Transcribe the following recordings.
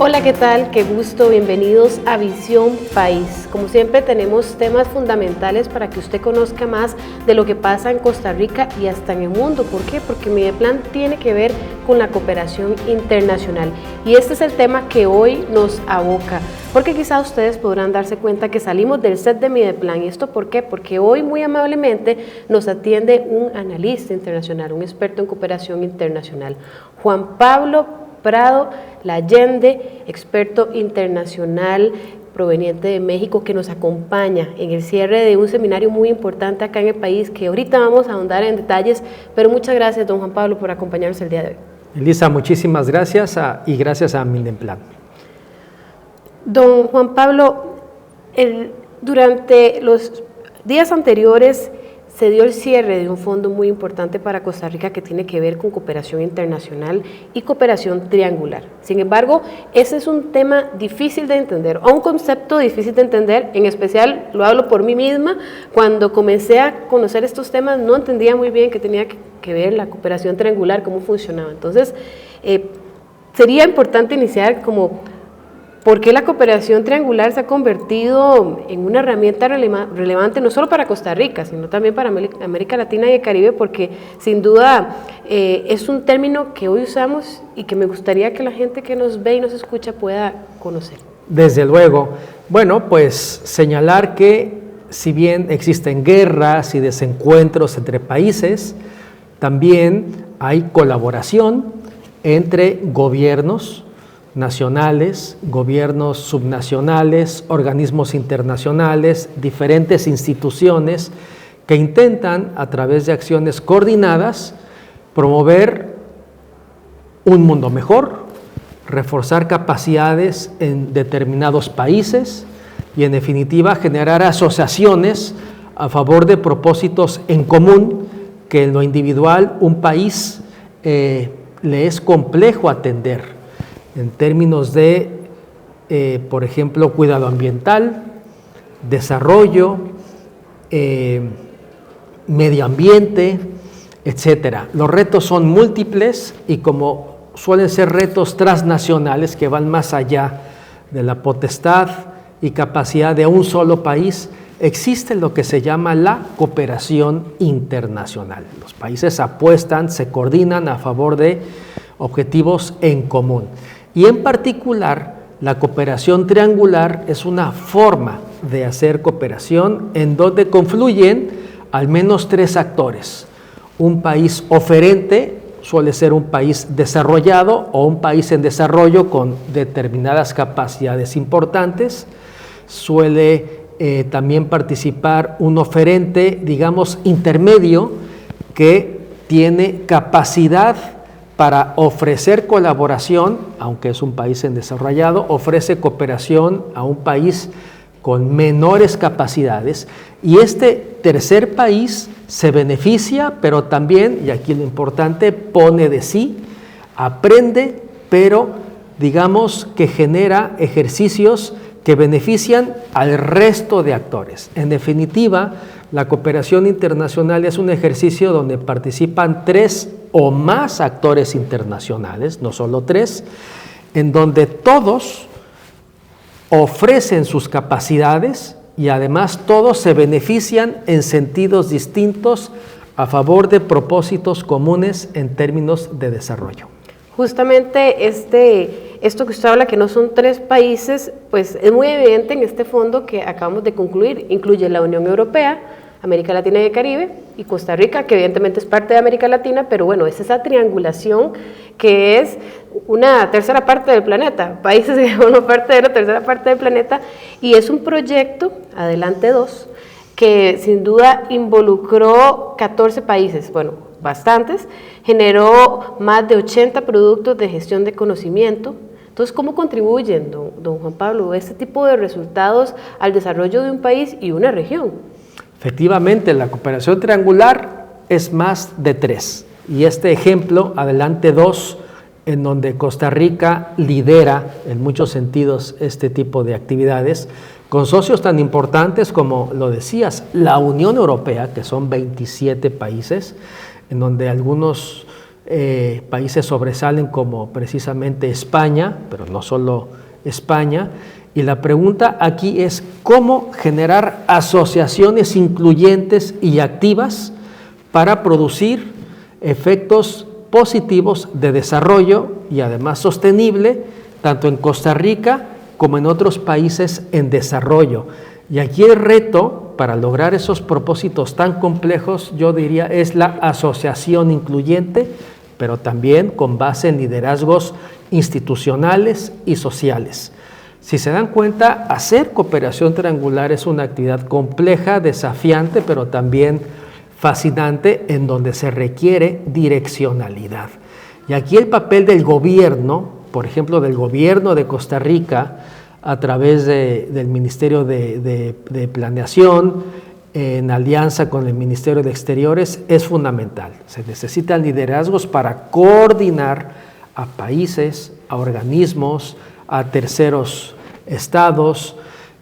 Hola, ¿qué tal? Qué gusto, bienvenidos a Visión País. Como siempre tenemos temas fundamentales para que usted conozca más de lo que pasa en Costa Rica y hasta en el mundo. ¿Por qué? Porque Mideplan tiene que ver con la cooperación internacional y este es el tema que hoy nos aboca, porque quizá ustedes podrán darse cuenta que salimos del set de Mideplan. ¿Y esto por qué? Porque hoy muy amablemente nos atiende un analista internacional, un experto en cooperación internacional, Juan Pablo Prado Lallende, experto internacional proveniente de México, que nos acompaña en el cierre de un seminario muy importante acá en el país, que ahorita vamos a ahondar en detalles, pero muchas gracias, don Juan Pablo, por acompañarnos el día de hoy. Elisa, muchísimas gracias y gracias a Mideplan. Don Juan Pablo, durante los días anteriores se dio el cierre de un fondo muy importante para Costa Rica que tiene que ver con cooperación internacional y cooperación triangular. Sin embargo, ese es un tema difícil de entender, o un concepto difícil de entender, en especial lo hablo por mí misma. Cuando comencé a conocer estos temas no entendía muy bien qué tenía que ver la cooperación triangular, cómo funcionaba. Entonces, sería importante iniciar como ¿por qué la cooperación triangular se ha convertido en una herramienta relevante no solo para Costa Rica, sino también para América Latina y el Caribe? Porque sin duda es un término que hoy usamos y que me gustaría que la gente que nos ve y nos escucha pueda conocer. Desde luego. Bueno, pues señalar que si bien existen guerras y desencuentros entre países, también hay colaboración entre gobiernos nacionales, gobiernos subnacionales, organismos internacionales, diferentes instituciones que intentan, a través de acciones coordinadas, promover un mundo mejor, reforzar capacidades en determinados países y, en definitiva, generar asociaciones a favor de propósitos en común que en lo individual un país le es complejo atender, en términos de, por ejemplo, cuidado ambiental, desarrollo, medio ambiente, etcétera. Los retos son múltiples y como suelen ser retos transnacionales que van más allá de la potestad y capacidad de un solo país, existe lo que se llama la cooperación internacional. Los países apuestan, se coordinan a favor de objetivos en común. Y en particular, la cooperación triangular es una forma de hacer cooperación en donde confluyen al menos tres actores. Un país oferente suele ser un país desarrollado o un país en desarrollo con determinadas capacidades importantes. Suele también participar un oferente, digamos, intermedio, que tiene capacidad para ofrecer colaboración, aunque es un país en desarrollado, ofrece cooperación a un país con menores capacidades, y este tercer país se beneficia, pero también, y aquí lo importante, pone de sí, aprende, pero digamos que genera ejercicios que benefician al resto de actores. En definitiva, la cooperación internacional es un ejercicio donde participan tres o más actores internacionales, no solo tres, en donde todos ofrecen sus capacidades y además todos se benefician en sentidos distintos a favor de propósitos comunes en términos de desarrollo. Justamente esto que usted habla, que no son tres países, pues es muy evidente en este fondo que acabamos de concluir. Incluye la Unión Europea, América Latina y el Caribe y Costa Rica, que evidentemente es parte de América Latina, pero bueno, es esa triangulación que es una tercera parte del planeta, países que forman parte de la tercera parte del planeta, y es un proyecto, Adelante 2, que sin duda involucró 14 países, bueno, bastantes, generó más de 80 productos de gestión de conocimiento. Entonces, ¿cómo contribuyen, don Juan Pablo, este tipo de resultados al desarrollo de un país y una región? Efectivamente, la cooperación triangular es más de tres, y este ejemplo, Adelante 2, en donde Costa Rica lidera en muchos sentidos este tipo de actividades, con socios tan importantes como lo decías, la Unión Europea, que son 27 países, en donde algunos países sobresalen como precisamente España, pero no solo España. Y la pregunta aquí es cómo generar asociaciones incluyentes y activas para producir efectos positivos de desarrollo y además sostenible, tanto en Costa Rica como en otros países en desarrollo. Y aquí el reto para lograr esos propósitos tan complejos, yo diría, es la asociación incluyente, pero también con base en liderazgos institucionales y sociales. Si se dan cuenta, hacer cooperación triangular es una actividad compleja, desafiante, pero también fascinante, en donde se requiere direccionalidad. Y aquí el papel del gobierno, por ejemplo, del gobierno de Costa Rica, a través del Ministerio de Planeación, en alianza con el Ministerio de Exteriores, es fundamental. Se necesitan liderazgos para coordinar a países, a organismos, a terceros estados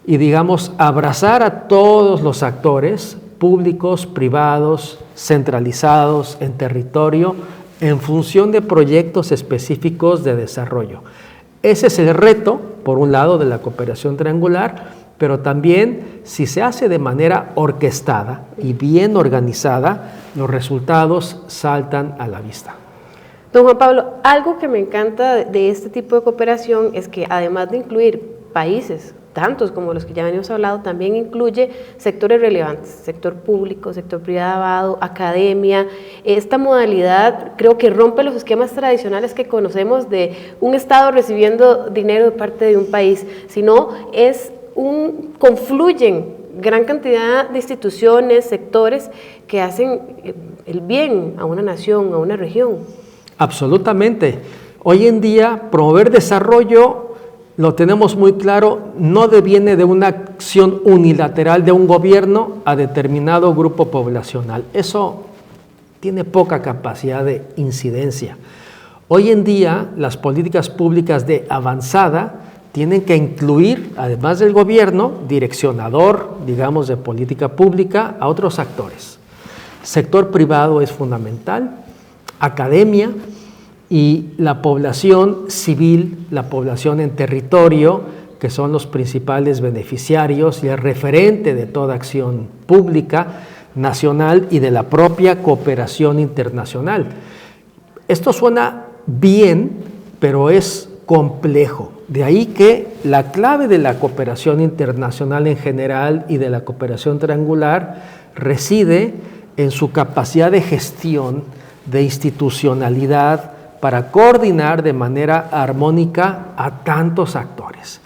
y, digamos, abrazar a todos los actores públicos, privados, centralizados en territorio, en función de proyectos específicos de desarrollo. Ese es el reto, por un lado, de la cooperación triangular, pero también, si se hace de manera orquestada y bien organizada, los resultados saltan a la vista. Don Juan Pablo, algo que me encanta de este tipo de cooperación es que, además de incluir países, tantos como los que ya venimos hablando, también incluye sectores relevantes, sector público, sector privado, academia. Esta modalidad creo que rompe los esquemas tradicionales que conocemos de un Estado recibiendo dinero de parte de un país, sino confluyen gran cantidad de instituciones, sectores que hacen el bien a una nación, a una región. Absolutamente. Hoy en día, promover desarrollo, lo tenemos muy claro, no deviene de una acción unilateral de un gobierno a determinado grupo poblacional. Eso tiene poca capacidad de incidencia. Hoy en día, las políticas públicas de avanzada tienen que incluir, además del gobierno, direccionador, digamos, de política pública, a otros actores. Sector privado es fundamental, academia, y la población civil, la población en territorio, que son los principales beneficiarios y el referente de toda acción pública, nacional y de la propia cooperación internacional. Esto suena bien, pero es complejo. De ahí que la clave de la cooperación internacional en general y de la cooperación triangular reside en su capacidad de gestión, de institucionalidad, para coordinar de manera armónica a tantos actores.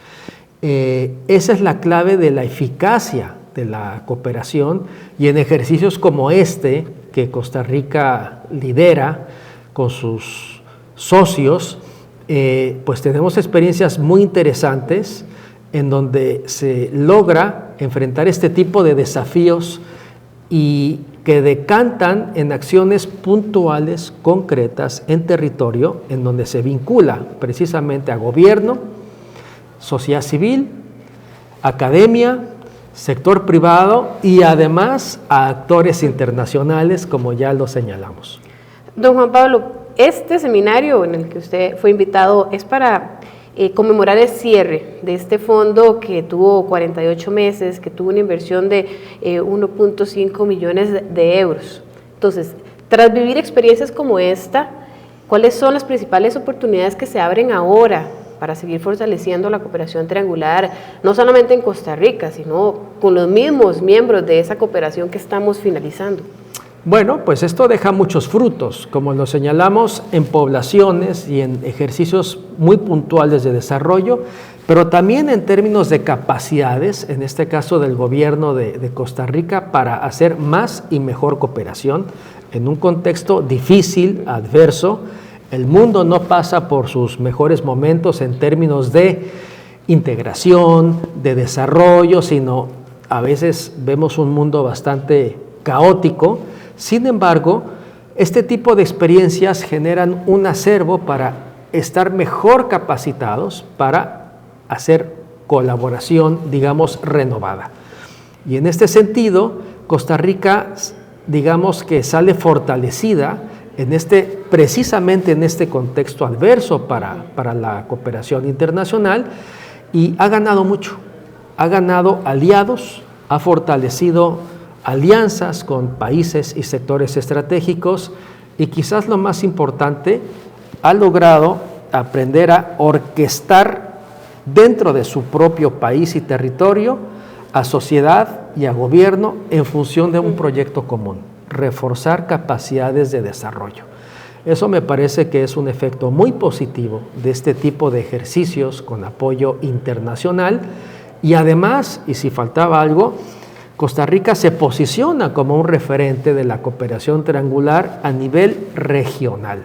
Esa es la clave de la eficacia de la cooperación, y en ejercicios como este, que Costa Rica lidera con sus socios, pues tenemos experiencias muy interesantes en donde se logra enfrentar este tipo de desafíos y que decantan en acciones puntuales, concretas, en territorio, en donde se vincula precisamente a gobierno, sociedad civil, academia, sector privado y además a actores internacionales, como ya lo señalamos. Don Juan Pablo, este seminario en el que usted fue invitado es para conmemorar el cierre de este fondo que tuvo 48 meses, que tuvo una inversión de 1.5 millones de euros. Entonces, tras vivir experiencias como esta, ¿cuáles son las principales oportunidades que se abren ahora para seguir fortaleciendo la cooperación triangular, no solamente en Costa Rica, sino con los mismos miembros de esa cooperación que estamos finalizando? Bueno, pues esto deja muchos frutos, como lo señalamos, en poblaciones y en ejercicios muy puntuales de desarrollo, pero también en términos de capacidades, en este caso del gobierno de Costa Rica, para hacer más y mejor cooperación en un contexto difícil, adverso. El mundo no pasa por sus mejores momentos en términos de integración, de desarrollo, sino a veces vemos un mundo bastante caótico. Sin embargo, este tipo de experiencias generan un acervo para estar mejor capacitados para hacer colaboración, digamos, renovada. Y en este sentido, Costa Rica, digamos que sale fortalecida precisamente en este contexto adverso para la cooperación internacional, y ha ganado mucho. Ha ganado aliados, ha fortalecido alianzas con países y sectores estratégicos, y quizás lo más importante, ha logrado aprender a orquestar dentro de su propio país y territorio a sociedad y a gobierno en función de un proyecto común, reforzar capacidades de desarrollo. Eso me parece que es un efecto muy positivo de este tipo de ejercicios con apoyo internacional, y además, y si faltaba algo, Costa Rica se posiciona como un referente de la cooperación triangular a nivel regional.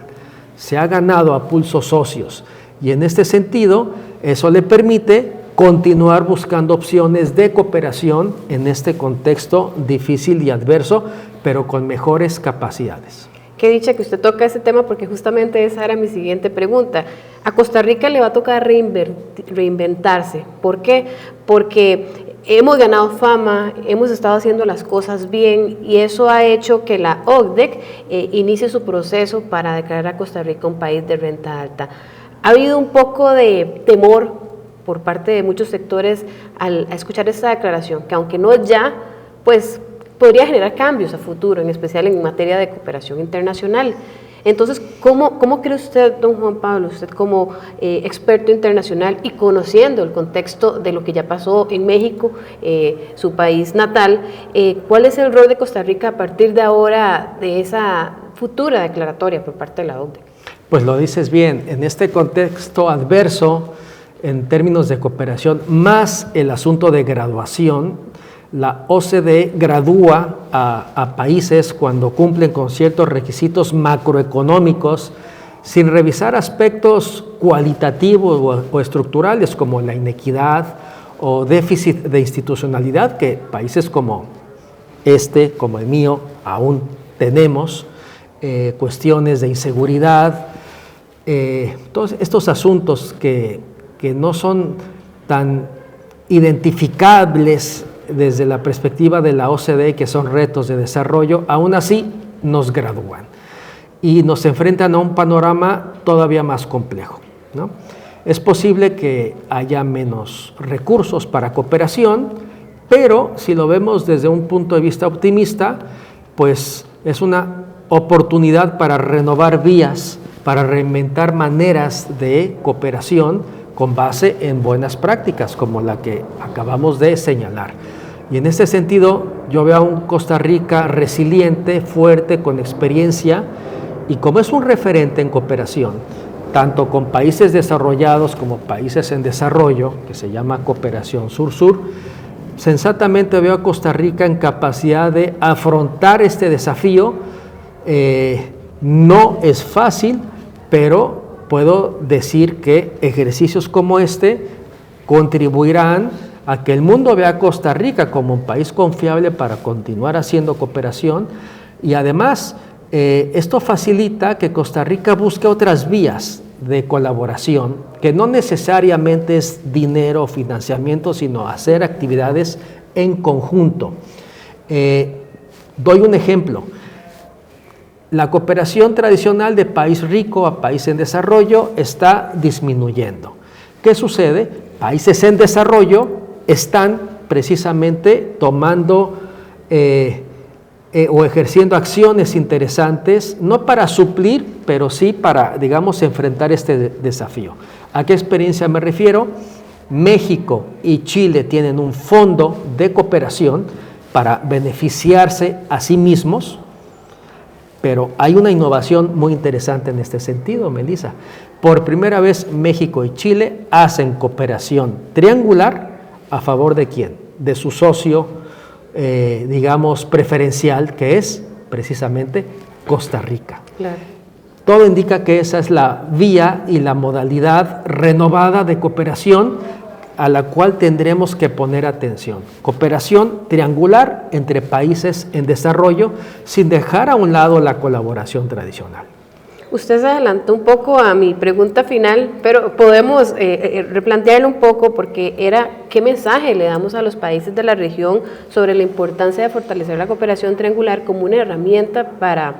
Se ha ganado a pulsos socios, y en este sentido eso le permite continuar buscando opciones de cooperación en este contexto difícil y adverso, pero con mejores capacidades. Qué dicha que usted toca ese tema, porque justamente esa era mi siguiente pregunta. A Costa Rica le va a tocar reinventarse. ¿Por qué? Porque hemos ganado fama, hemos estado haciendo las cosas bien, y eso ha hecho que la OCDE inicie su proceso para declarar a Costa Rica un país de renta alta. Ha habido un poco de temor por parte de muchos sectores a escuchar esta declaración, que aunque no ya, pues podría generar cambios a futuro, en especial en materia de cooperación internacional. Entonces, ¿cómo cree usted, don Juan Pablo, usted como experto internacional y conociendo el contexto de lo que ya pasó en México, su país natal, cuál es el rol de Costa Rica a partir de ahora, de esa futura declaratoria por parte de la OCDE? Pues lo dices bien, en este contexto adverso, en términos de cooperación, más el asunto de graduación, la OCDE gradúa a países cuando cumplen con ciertos requisitos macroeconómicos, sin revisar aspectos cualitativos o estructurales como la inequidad o déficit de institucionalidad, que países como como el mío, aún tenemos, cuestiones de inseguridad, todos estos asuntos que no son tan identificables desde la perspectiva de la OCDE, que son retos de desarrollo, aún así nos gradúan y nos enfrentan a un panorama todavía más complejo, ¿no? Es posible que haya menos recursos para cooperación, pero si lo vemos desde un punto de vista optimista, pues es una oportunidad para renovar vías, para reinventar maneras de cooperación con base en buenas prácticas, como la que acabamos de señalar. Y en este sentido, yo veo a un Costa Rica resiliente, fuerte, con experiencia, y como es un referente en cooperación, tanto con países desarrollados como países en desarrollo, que se llama Cooperación Sur-Sur, sensatamente veo a Costa Rica en capacidad de afrontar este desafío. No es fácil, pero puedo decir que ejercicios como este contribuirán a que el mundo vea a Costa Rica como un país confiable para continuar haciendo cooperación, y además esto facilita que Costa Rica busque otras vías de colaboración, que no necesariamente es dinero o financiamiento, sino hacer actividades en conjunto. Doy un ejemplo. La cooperación tradicional de país rico a país en desarrollo está disminuyendo. ¿Qué sucede? Países en desarrollo están precisamente tomando o ejerciendo acciones interesantes, no para suplir, pero sí para, digamos, enfrentar este desafío. ¿A qué experiencia me refiero? México y Chile tienen un fondo de cooperación para beneficiarse a sí mismos, pero hay una innovación muy interesante en este sentido, Melissa. Por primera vez, México y Chile hacen cooperación triangular a favor de ¿quién? De su socio, digamos, preferencial, que es precisamente Costa Rica. Claro. Todo indica que esa es la vía y la modalidad renovada de cooperación a la cual tendremos que poner atención. Cooperación triangular entre países en desarrollo, sin dejar a un lado la colaboración tradicional. Usted se adelantó un poco a mi pregunta final, pero podemos replantearlo un poco, porque era ¿qué mensaje le damos a los países de la región sobre la importancia de fortalecer la cooperación triangular como una herramienta para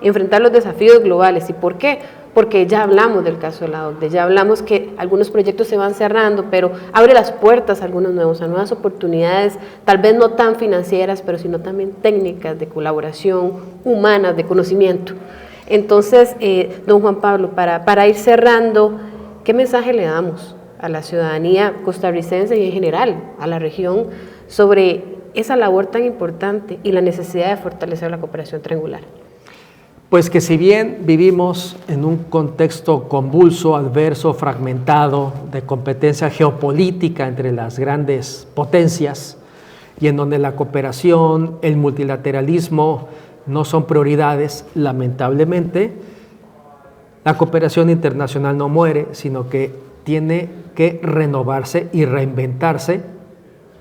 enfrentar los desafíos globales. ¿Y por qué? Porque ya hablamos del caso de la OCDE, ya hablamos que algunos proyectos se van cerrando, pero abre las puertas a algunos nuevos, a nuevas oportunidades, tal vez no tan financieras, pero sino también técnicas de colaboración, humanas, de conocimiento. Entonces, don Juan Pablo, para ir cerrando, ¿qué mensaje le damos a la ciudadanía costarricense y en general a la región sobre esa labor tan importante y la necesidad de fortalecer la cooperación triangular? Pues que si bien vivimos en un contexto convulso, adverso, fragmentado, de competencia geopolítica entre las grandes potencias, y en donde la cooperación, el multilateralismo no son prioridades, lamentablemente, la cooperación internacional no muere, sino que tiene que renovarse y reinventarse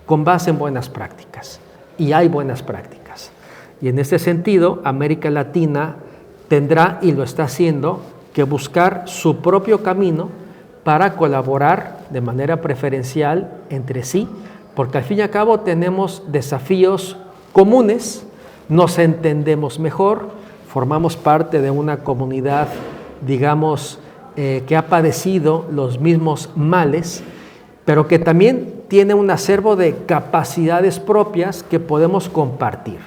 con base en buenas prácticas. Y hay buenas prácticas. Y en este sentido, América Latina tendrá, y lo está haciendo, que buscar su propio camino para colaborar de manera preferencial entre sí, porque al fin y al cabo tenemos desafíos comunes, nos entendemos mejor, formamos parte de una comunidad, digamos, que ha padecido los mismos males, pero que también tiene un acervo de capacidades propias que podemos compartir,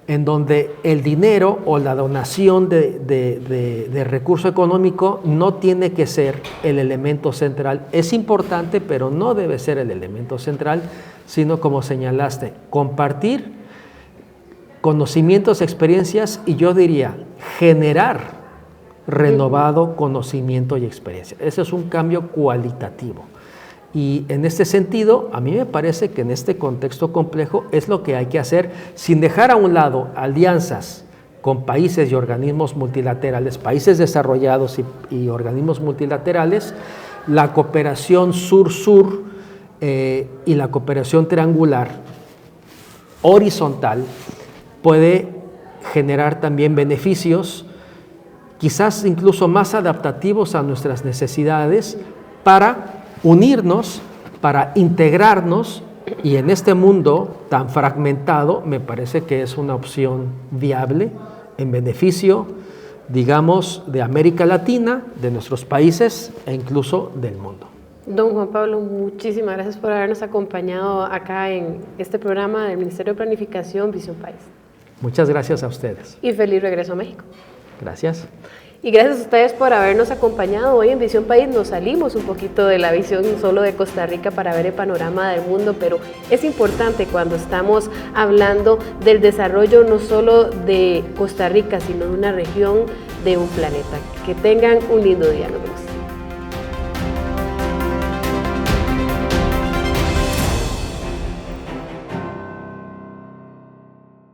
en donde el dinero o la donación de recurso económico no tiene que ser el elemento central. Es importante, pero no debe ser el elemento central, sino, como señalaste, compartir conocimientos, experiencias, y yo diría, generar renovado conocimiento y experiencia. Ese es un cambio cualitativo. Y en este sentido, a mí me parece que en este contexto complejo es lo que hay que hacer, sin dejar a un lado alianzas con países y organismos multilaterales, países desarrollados y organismos multilaterales, la cooperación sur-sur y la cooperación triangular horizontal puede generar también beneficios, quizás incluso más adaptativos a nuestras necesidades, para unirnos, para integrarnos, y en este mundo tan fragmentado me parece que es una opción viable en beneficio, digamos, de América Latina, de nuestros países e incluso del mundo. Don Juan Pablo, muchísimas gracias por habernos acompañado acá en este programa del Ministerio de Planificación Visión País. Muchas gracias a ustedes. Y feliz regreso a México. Gracias. Y gracias a ustedes por habernos acompañado. Hoy en Visión País nos salimos un poquito de la visión solo de Costa Rica para ver el panorama del mundo, pero es importante cuando estamos hablando del desarrollo no solo de Costa Rica, sino de una región, de un planeta. Que tengan un lindo día. Nos vemos.